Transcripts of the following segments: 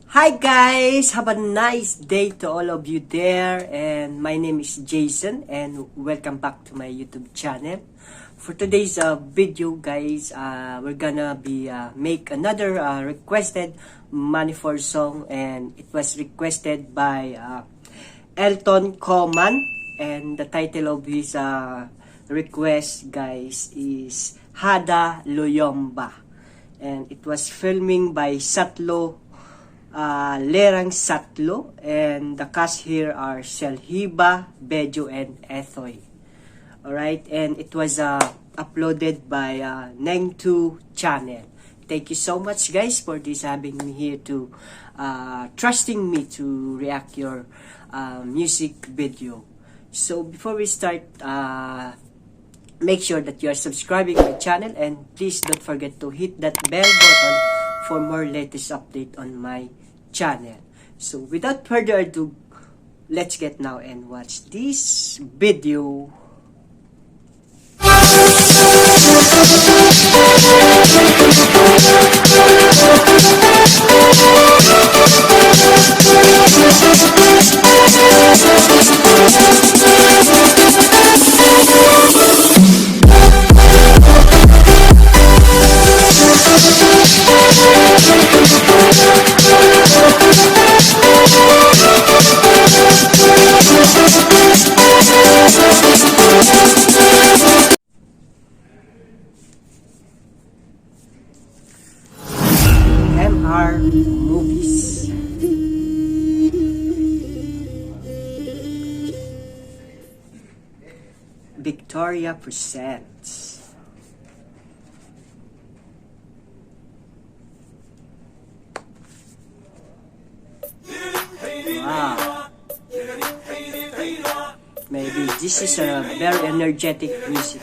Hi guys! Have a nice day to all of you there, and my name is Jason and welcome back to my YouTube channel. For today's video guys, we're gonna be make another requested Manipursong, and it was requested by Elton Coman, and the title of his request guys is Hada Loiyumba, and it was filming by Satlo Lerang Satlo, and the cast here are Selhiba, Bejo, and Ethoy. Alright, and it was uploaded by NINGTHOU channel. Thank you so much guys for this, having me here to trusting me to react your music video. So before we start, make sure that you are subscribing my channel, and please don't forget to hit that bell button for more latest update on my channel. So without further ado, let's get now and watch this video. MR Movies. Victoria presents. Wow. Maybe this is a very energetic music.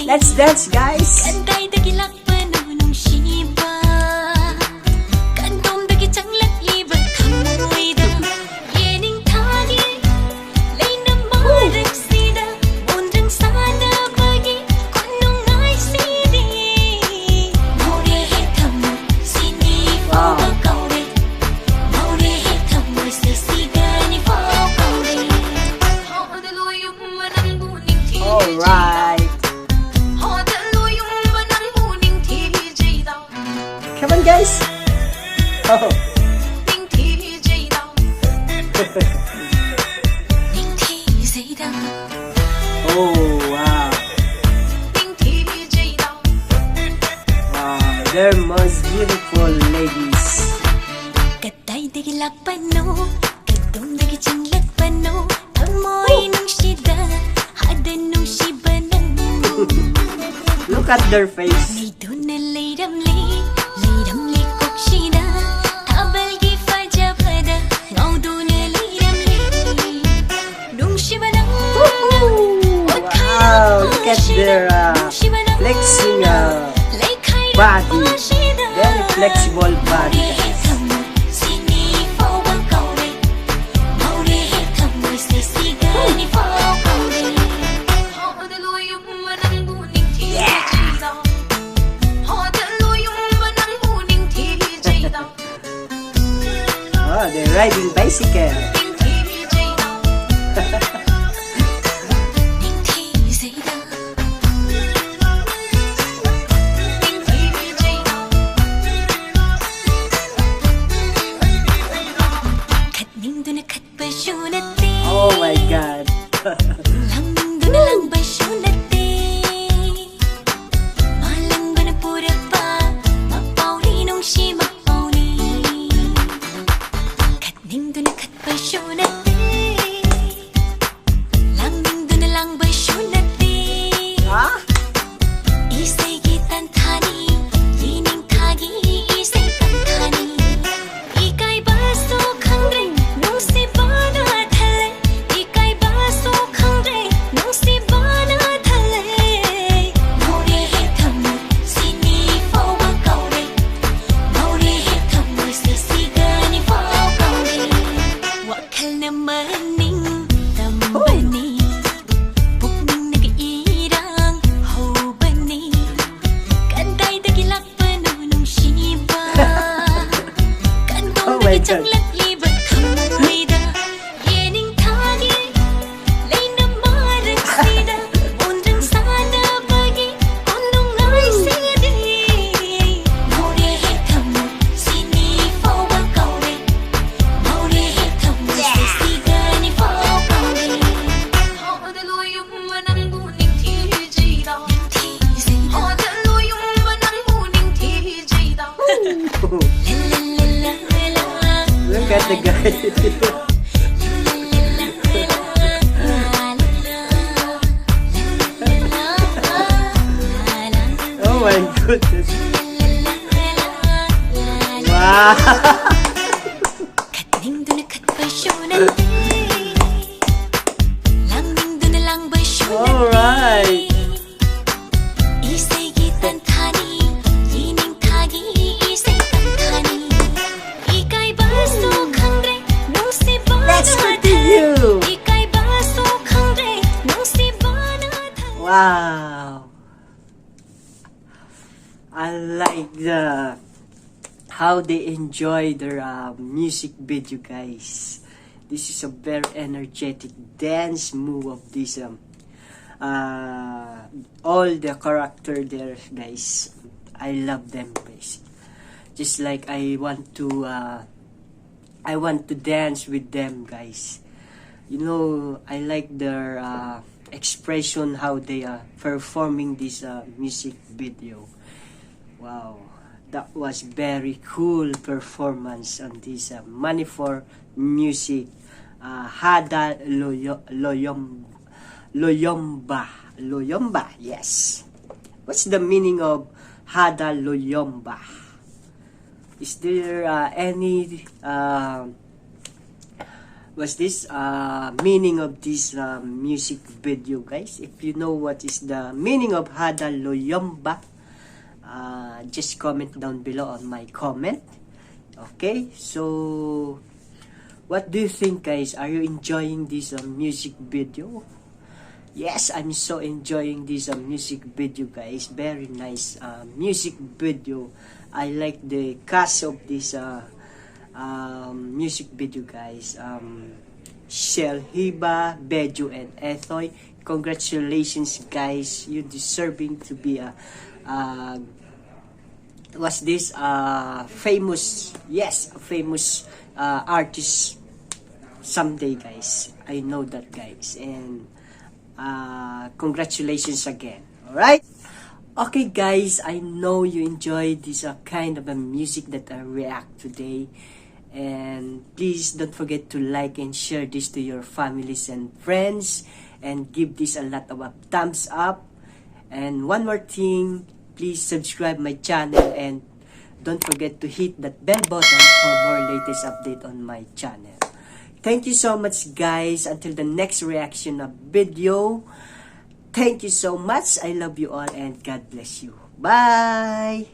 Let's dance, guys! Alright! Come on, guys! Oh! Oh, wow! Wow, they're most beautiful ladies. Look at their face. Wow, look at their flexing body. Very flexible body. Oh, they're riding bicycle. Oh my God. Oh my God. Look at the guy. Oh my goodness. Wow. Alright. Let's continue. Wow. I like how they enjoy their music video, guys. This is a very energetic dance move of this all the character there, guys. I love them, guys. Just like I want to dance with them, guys. You know, I like their expression, how they are performing this music video. Wow, that was very cool performance on this Manipur music. Hada Loiyumba, yes. What's the meaning of Hada Loiyumba? Is there any what's this meaning of this music video, guys? If you know what is the meaning of Hada Loiyumba, just comment down below on my comment. Okay, so what do you think, guys? Are you enjoying this music video? Yes, I'm so enjoying this music video, guys. Very nice music video. I like the cast of this music video, guys. Hiba, Beju, and Ethoy. Congratulations, guys. You deserving to be a was this famous, yes, a famous artist someday, guys. I know that, guys. And congratulations again. All right. Okay, guys, I know you enjoy this kind of a music that I react today. And please don't forget to like and share this to your families and friends. And give this a lot of a thumbs up. And one more thing, please subscribe my channel. And don't forget to hit that bell button for more latest update on my channel. Thank you so much, guys. Until the next reaction of video. Thank you so much. I love you all and God bless you. Bye!